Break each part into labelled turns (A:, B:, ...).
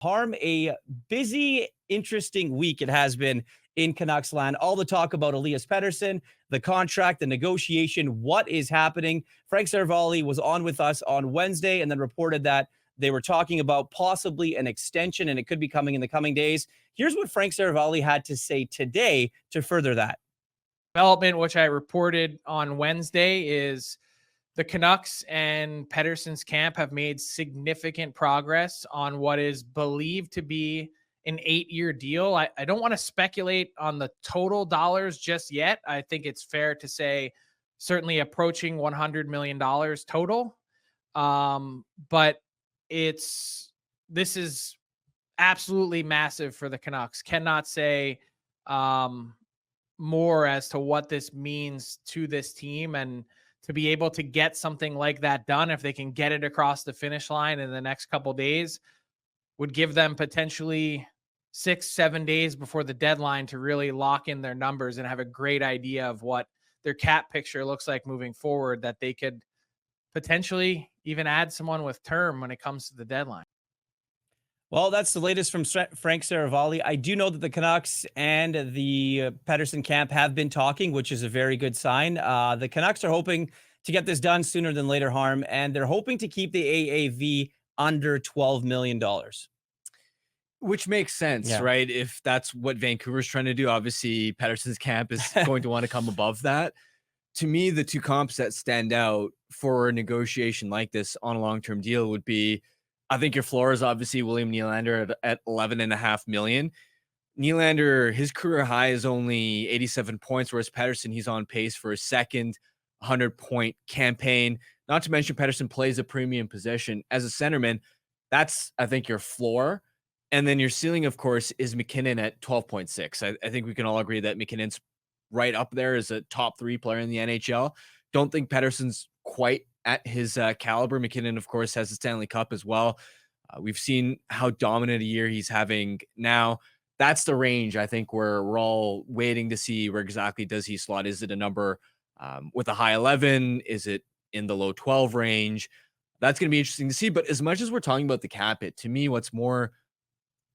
A: Harm, a busy, interesting week it has been in Canucks land. All the talk about Elias Pettersson, the contract, the negotiation, what is happening. Frank Seravalli was on with us on Wednesday and then reported that they were talking about possibly an extension and it could be coming in the coming days. Here's what Frank Seravalli had to say today to further that.
B: Development, which I reported on Wednesday, is the Canucks and Pettersson's camp have made significant progress on what is believed to be an 8-year deal. I don't want to speculate on the total dollars just yet. I think it's fair to say certainly approaching $100 million total. But this is absolutely massive for the Canucks. Cannot say more as to what this means to this team, and to be able to get something like that done, if they can get it across the finish line in the next couple days, would give them potentially 6-7 days before the deadline to really lock in their numbers and have a great idea of what their cap picture looks like moving forward, that they could potentially even add someone with term when it comes to the deadline.
A: Well, that's the latest from Frank Seravalli. I do know that the Canucks and the Pettersson camp have been talking, which is a very good sign. The Canucks are hoping to get this done sooner than later, Harm, and they're hoping to keep the AAV under $12 million.
C: Which makes sense, right? If that's what Vancouver's trying to do, obviously Pettersson's camp is going to want to come above that. To me, the two comps that stand out for a negotiation like this on a long-term deal would be, I think your floor is obviously William Nylander at $11.5 million. Nylander, his career high is only 87 points, whereas Pettersson, he's on pace for a second 100-point campaign. Not to mention Pettersson plays a premium position as a centerman. That's, I think, your floor. And then your ceiling, of course, is McKinnon at 12.6. I think we can all agree that McKinnon's right up there as a top 3 player in the NHL. Don't think Pettersson's quite at his caliber. McKinnon, of course, has the Stanley Cup as well. We've seen how dominant a year he's having now. That's the range, I think, where we're all waiting to see where exactly does he slot. Is it a number with a high 11? Is it in the low 12 range? That's going to be interesting to see. But as much as we're talking about the cap hit, to me, what's more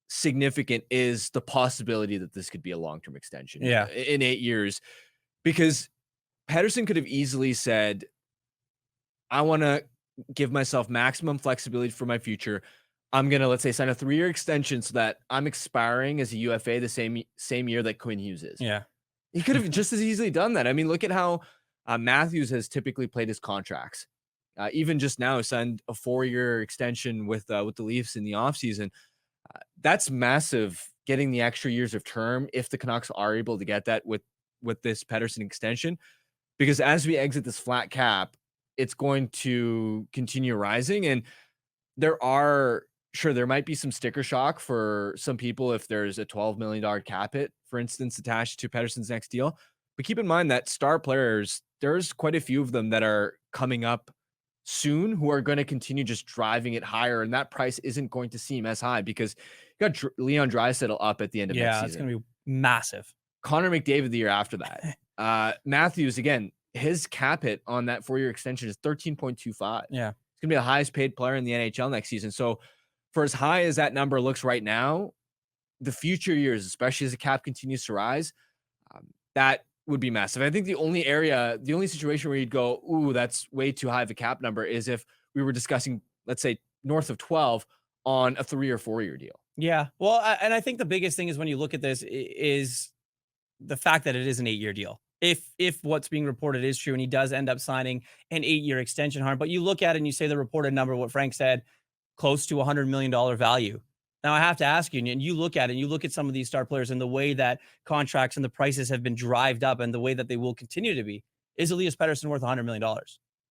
C: significant is the possibility that this could be a long-term extension in 8 years. Because Pettersson could have easily said, I want to give myself maximum flexibility for my future. I'm going to, let's say, sign a 3-year extension so that I'm expiring as a UFA the same year that Quinn Hughes is.
A: Yeah.
C: He could have just as easily done that. I mean, look at how Matthews has typically played his contracts. Even just now, signed a 4-year extension with the Leafs in the offseason. That's massive, getting the extra years of term if the Canucks are able to get that with this Pettersson extension. Because as we exit this flat cap, it's going to continue rising. And there might be some sticker shock for some people if there's a $12 million cap hit, for instance, attached to Pettersson's next deal. But keep in mind that star players, there's quite a few of them that are coming up soon who are going to continue just driving it higher. And that price isn't going to seem as high because you got Leon Draisaitl up at the end of next season.
A: Yeah, it's going to be massive.
C: Connor McDavid the year after that. Matthews, again, his cap hit on that 4-year extension is 13.25.
A: Yeah.
C: It's going to be the highest paid player in the NHL next season. So for as high as that number looks right now, the future years, especially as the cap continues to rise, that would be massive. I think the only situation where you'd go, ooh, that's way too high of a cap number is if we were discussing, let's say, north of 12 on a 3 or 4 year deal.
A: Yeah. Well, and I think the biggest thing is when you look at this is the fact that it is an 8-year deal. If what's being reported is true and he does end up signing an 8-year extension, Harm, but you look at it and you say the reported number, what Frank said, close to $100 million value. Now I have to ask you, and you look at it, and you look at some of these star players and the way that contracts and the prices have been drived up and the way that they will continue to be. Is Elias Pettersson worth $100 million?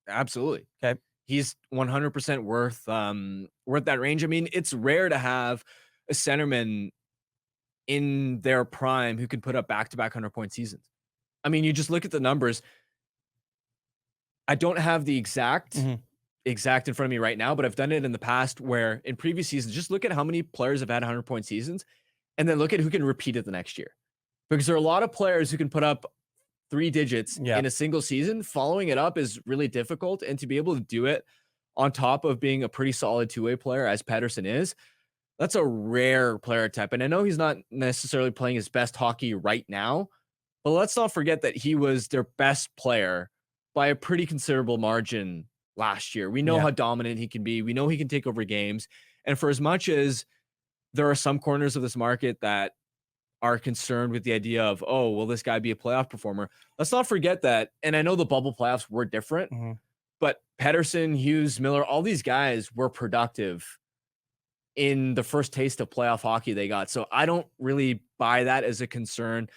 C: Absolutely.
A: Okay.
C: He's 100% worth that range. I mean, it's rare to have a centerman in their prime who can put up back-to-back 100-point seasons. I mean, you just look at the numbers. I don't have the exact in front of me right now, but I've done it in the past where in previous seasons, just look at how many players have had 100-point seasons and then look at who can repeat it the next year. Because there are a lot of players who can put up 3 digits in a single season. Following it up is really difficult. And to be able to do it on top of being a pretty solid 2-way player as Pettersson is, That's a rare player type. And I know he's not necessarily playing his best hockey right now, but let's not forget that he was their best player by a pretty considerable margin last year. We know
A: Yeah.
C: how dominant he can be. We know he can take over games. And for as much as there are some corners of this market that are concerned with the idea of, oh, will this guy be a playoff performer? Let's not forget that. And I know the bubble playoffs were different,
A: Mhm.
C: but Pettersson, Hughes, Miller, all these guys were productive in the first taste of playoff hockey they got. So I don't really buy that as a concern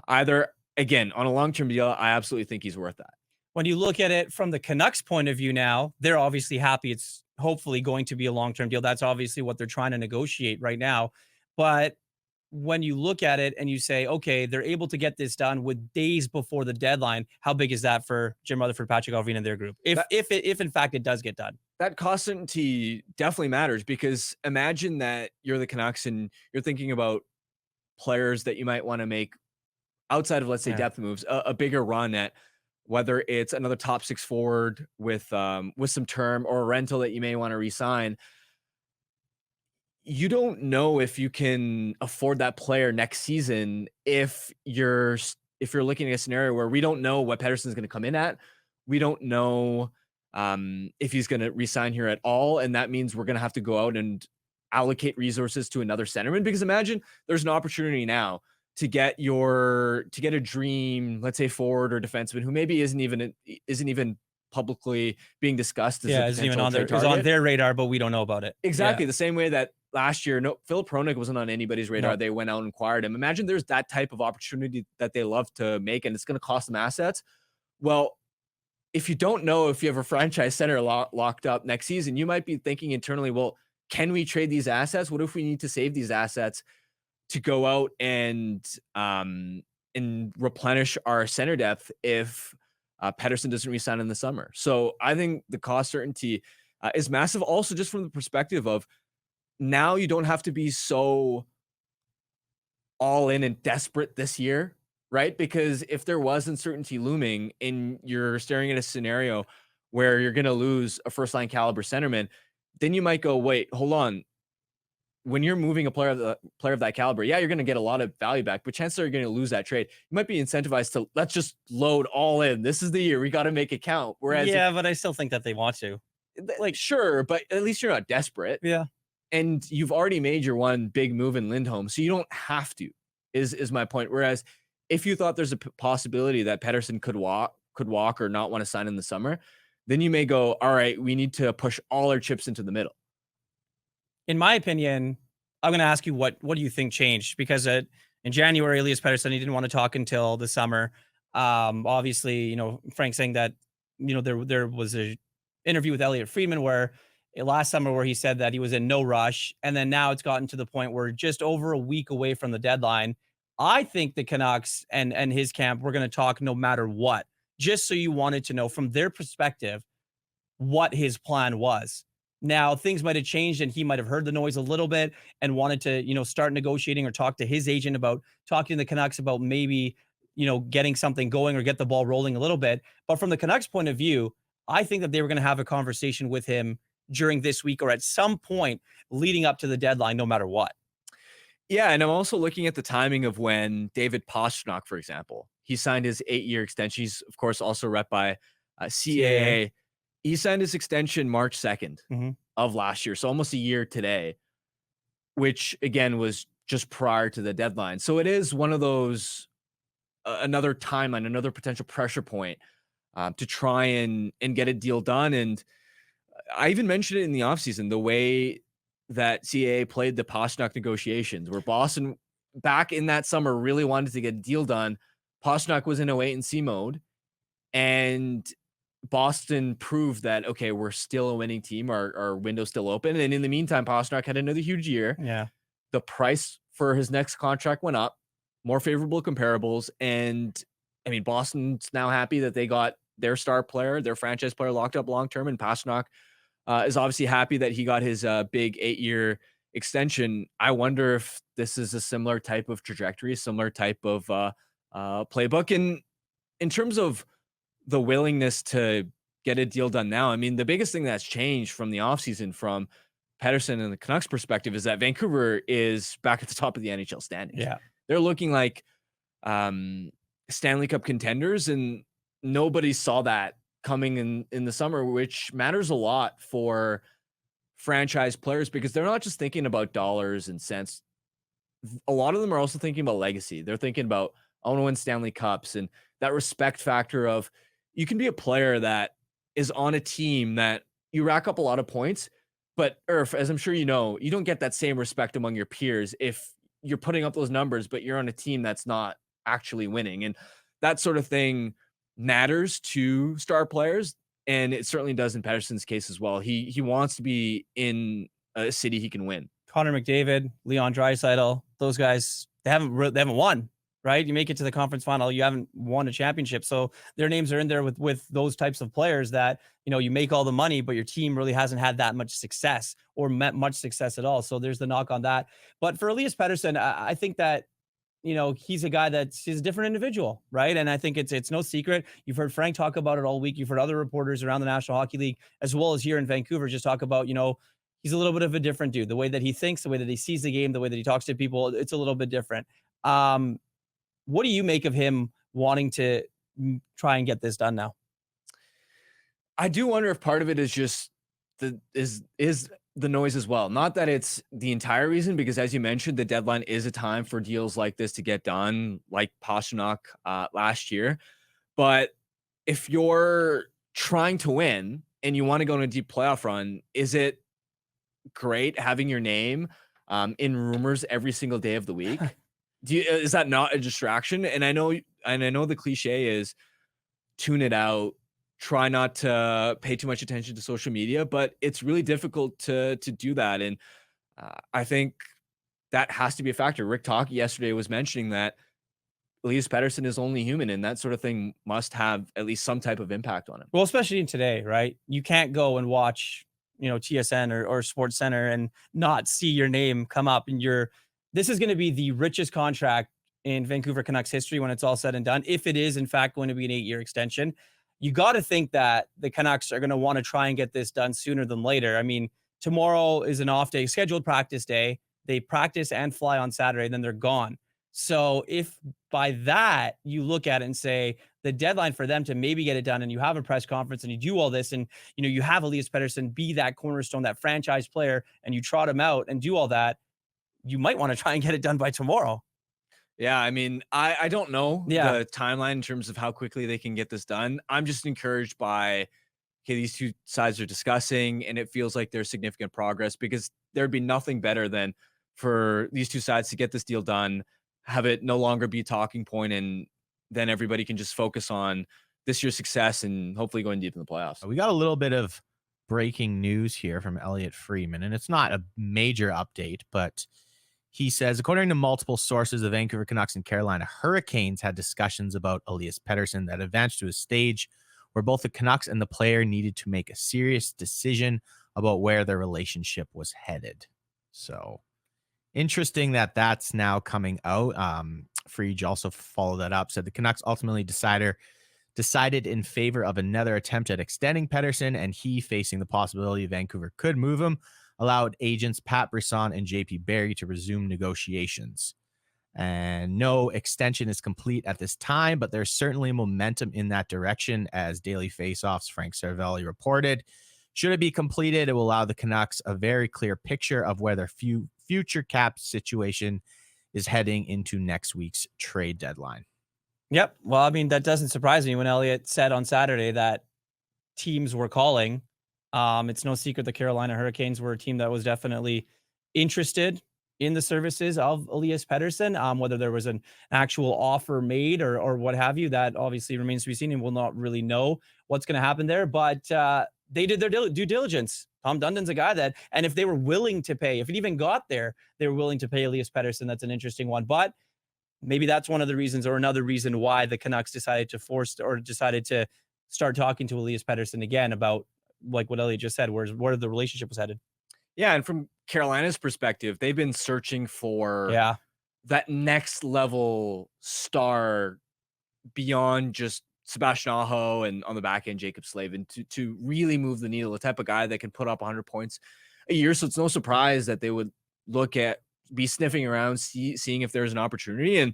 C: either. Again, on a long-term deal, I absolutely think he's worth that.
A: When you look at it from the Canucks point of view now, they're obviously happy it's hopefully going to be a long-term deal. That's obviously what they're trying to negotiate right now. But when you look at it and you say, okay, they're able to get this done with days before the deadline, how big is that for Jim Rutherford, Patrick Allvin, and their group? If in fact it does get done.
C: That cost certainty definitely matters, because imagine that you're the Canucks and you're thinking about players that you might want to make outside of, let's say,
A: Yeah.
C: depth moves, a bigger run at, whether it's another top six forward with some term, or a rental that you may want to re-sign. You don't know if you can afford that player next season if you're looking at a scenario where we don't know what Pettersson's going to come in at. We don't know if he's going to resign here at all, and that means we're going to have to go out and allocate resources to another centerman. Because imagine there's an opportunity now to get a dream, let's say, forward or defenseman who maybe isn't even publicly being discussed as a
A: Yeah, isn't even
C: potential
A: on
C: trade
A: it's on
C: target.
A: their radar, but we don't know about it.
C: Exactly the same way that last year, no, Philip Hronek wasn't on anybody's radar.
A: No.
C: They went out and acquired him. Imagine there's that type of opportunity that they love to make, and it's going to cost them assets. Well, if you don't know if you have a franchise center locked up next season, you might be thinking internally, well, can we trade these assets? What if we need to save these assets to go out and replenish our center depth if Pettersson doesn't resign in the summer? So I think the cost certainty is massive. Also, just from the perspective of, now you don't have to be so all in and desperate this year, right? Because if there was uncertainty looming and you're staring at a scenario where you're going to lose a first line caliber centerman, then you might go, wait, hold on. When you're moving a player of that caliber, yeah, you're going to get a lot of value back, but chances are you're going to lose that trade. You might be incentivized to, let's just load all in. This is the year, we got to make it count. Whereas,
A: Yeah, but I still think that they want to.
C: like, sure, but at least you're not desperate.
A: Yeah.
C: And you've already made your one big move in Lindholm, so you don't have to, is my point. Whereas if you thought there's a possibility that Pettersson could walk or not want to sign in the summer, then you may go, all right, we need to push all our chips into the middle.
A: In my opinion, I'm going to ask you what do you think changed? Because in January, Elias Pettersson, he didn't want to talk until the summer. Obviously, Frank saying that there was a interview with Elliot Friedman where last summer where he said that he was in no rush, and then now it's gotten to the point where just over a week away from the deadline. I think the Canucks and his camp were going to talk no matter what. Just so you wanted to know from their perspective what his plan was. Now, things might have changed and he might have heard the noise a little bit and wanted to, start negotiating or talk to his agent about talking to the Canucks about maybe, getting something going or get the ball rolling a little bit. But from the Canucks point of view, I think that they were going to have a conversation with him during this week or at some point leading up to the deadline, no matter what.
C: Yeah, and I'm also looking at the timing of when David Pastrnak, for example, he signed his 8-year extension. He's, of course, also rep by CAA. He signed his extension March 2nd of last year, so almost a year today, which, again, was just prior to the deadline. So it is one of those, another timeline, another potential pressure point to try and get a deal done. And I even mentioned it in the offseason, the way that CAA played the Pastrnak negotiations, where Boston back in that summer really wanted to get a deal done. Pastrnak was in a wait-and-see mode, and Boston proved that, okay, we're still a winning team. Our window's still open. And in the meantime, Pastrnak had another huge year.
A: Yeah.
C: The price for his next contract went up, more favorable comparables. And I mean, Boston's now happy that they got their star player, their franchise player locked up long-term. And Pastrnak is obviously happy that he got his big 8-year extension. I wonder if this is a similar type of trajectory, similar type of playbook. And in terms of the willingness to get a deal done now, I mean, the biggest thing that's changed from the offseason, from Pettersson and the Canucks perspective is that Vancouver is back at the top of the NHL standings.
A: Yeah.
C: They're looking like Stanley Cup contenders, and nobody saw that coming in the summer, which matters a lot for franchise players because they're not just thinking about dollars and cents. A lot of them are also thinking about legacy. They're thinking about, I want to win Stanley Cups, and that respect factor of you can be a player that is on a team that you rack up a lot of points, but as I'm sure you know, you don't get that same respect among your peers if you're putting up those numbers, but you're on a team that's not actually winning. And that sort of thing matters to star players. And it certainly does in Pettersson's case as well. He wants to be in a city he can win.
A: Connor McDavid, Leon Draisaitl, those guys, they haven't won, right? You make it to the conference final, you haven't won a championship. So their names are in there with those types of players that, you make all the money, but your team really hasn't had that much success or met much success at all. So there's the knock on that. But for Elias Pettersson, I think that he's a guy he's a different individual, right? And I think it's no secret. You've heard Frank talk about it all week. You've heard other reporters around the National Hockey League, as well as here in Vancouver, just talk about, he's a little bit of a different dude. The way that he thinks, the way that he sees the game, the way that he talks to people, it's a little bit different. What do you make of him wanting to try and get this done now?
C: I do wonder if part of it is just is the noise as well. Not that it's the entire reason, because as you mentioned, the deadline is a time for deals like this to get done, like Pastrnak last year. But if you're trying to win and you want to go on a deep playoff run, is it great having your name in rumors every single day of the week? Is that not a distraction? And I know the cliche is tune it out, try not to pay too much attention to social media, but it's really difficult to do that. And I think that has to be a factor. Rick Talk yesterday was mentioning that Elias Pettersson is only human, and that sort of thing must have at least some type of impact on him.
A: Well, especially in today, right? You can't go and watch, TSN or Sports Center and not see your name come up. And this is going to be the richest contract in Vancouver Canucks history when it's all said and done. If it is in fact going to be an 8-year extension, you got to think that the Canucks are going to want to try and get this done sooner than later. I mean, tomorrow is an off day, scheduled practice day. They practice and fly on Saturday, then they're gone. So if by that you look at it and say the deadline for them to maybe get it done, and you have a press conference and you do all this, and you have Elias Pettersson be that cornerstone, that franchise player, and you trot him out and do all that, you might want to try and get it done by tomorrow.
C: Yeah, I mean, I don't know
A: Yeah.
C: the timeline in terms of how quickly they can get this done. I'm just encouraged by, okay, these two sides are discussing, and it feels like there's significant progress, because there'd be nothing better than for these two sides to get this deal done, have it no longer be a talking point, and then everybody can just focus on this year's success and hopefully going deep in the playoffs.
D: We got a little bit of breaking news here from Elliot Freeman, and it's not a major update, but he says, according to multiple sources, the Vancouver Canucks and Carolina Hurricanes had discussions about Elias Pettersson that advanced to a stage where both the Canucks and the player needed to make a serious decision about where their relationship was headed. So interesting that that's now coming out. Frege also followed that up, said the Canucks ultimately decided in favor of another attempt at extending Pettersson, and he, facing the possibility Vancouver could move him, allowed agents Pat Brisson and JP Barry to resume negotiations. And no extension is complete at this time, but there's certainly momentum in that direction, as Daily Faceoff's Frank Cervelli reported. Should it be completed, it will allow the Canucks a very clear picture of where their future cap situation is heading into next week's trade deadline.
A: Yep. Well, I mean, that doesn't surprise me when Elliot said on Saturday that teams were calling. It's no secret the Carolina Hurricanes were a team that was definitely interested in the services of Elias Pettersson. Whether there was an actual offer made or what have you, that obviously remains to be seen, and we'll not really know what's going to happen there. But they did their due diligence. Tom Dundon's a guy that, and if they were willing to pay, if it even got there, they were willing to pay Elias Pettersson. That's an interesting one. But maybe that's one of the reasons, or another reason why the Canucks decided to start talking to Elias Pettersson again about, like what Elliot just said, where the relationship was headed.
C: Yeah, and from Carolina's perspective, they've been searching for that next level star beyond just Sebastian Aho and on the back end Jacob Slavin to really move the needle, the type of guy that can put up 100 points a year. So it's no surprise that they would be sniffing around, seeing if there's an opportunity. And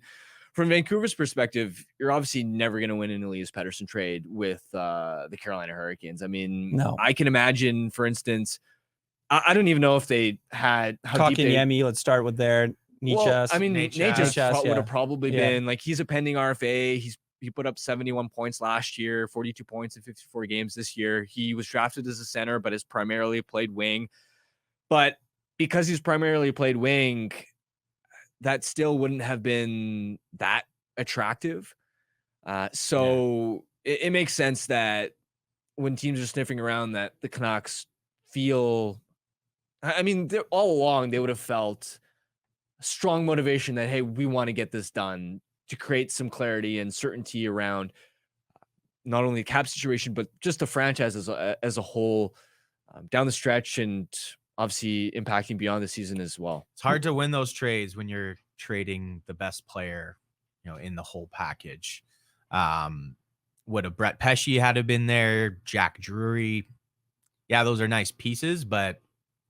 C: from Vancouver's perspective, you're obviously never going to win an Elias Pettersson trade with the Carolina Hurricanes. I mean,
A: No.
C: I can imagine, for instance, I don't even know if they had how deep they.
A: Kotkaniemi, let's start with there.
C: Well, I mean,
D: Nate
C: Nate
D: Chas,
C: would have probably
A: Yeah.
C: been like, he's a pending RFA. He put up 71 points last year, 42 points in 54 games this year. He was drafted as a center, but has primarily played wing. But because he's primarily played wing, that still wouldn't have been that attractive. So it makes sense that when teams are sniffing around, that the Canucks feel, I mean, all along they would have felt strong motivation that, hey, we want to get this done to create some clarity and certainty around not only the cap situation, but just the franchise as a whole down the stretch, and obviously impacting beyond the season as well.
D: It's hard to win those trades when you're trading the best player, in the whole package. Would a Brett Pesce had to been there, Jack Drury. Yeah, those are nice pieces, but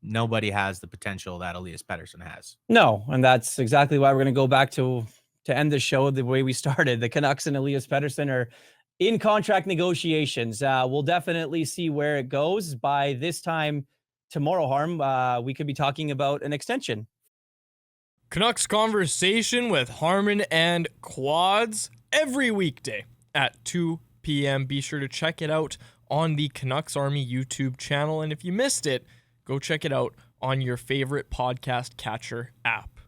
D: nobody has the potential that Elias Pettersson has.
A: No, and that's exactly why we're going to go back to end the show the way we started. The Canucks and Elias Pettersson are in contract negotiations. We'll definitely see where it goes. By this time tomorrow, Harm, we could be talking about an extension.
E: Canucks Conversation with Harmon and Quads every weekday at 2 p.m. Be sure to check it out on the Canucks Army YouTube channel. And if you missed it, go check it out on your favorite podcast catcher app.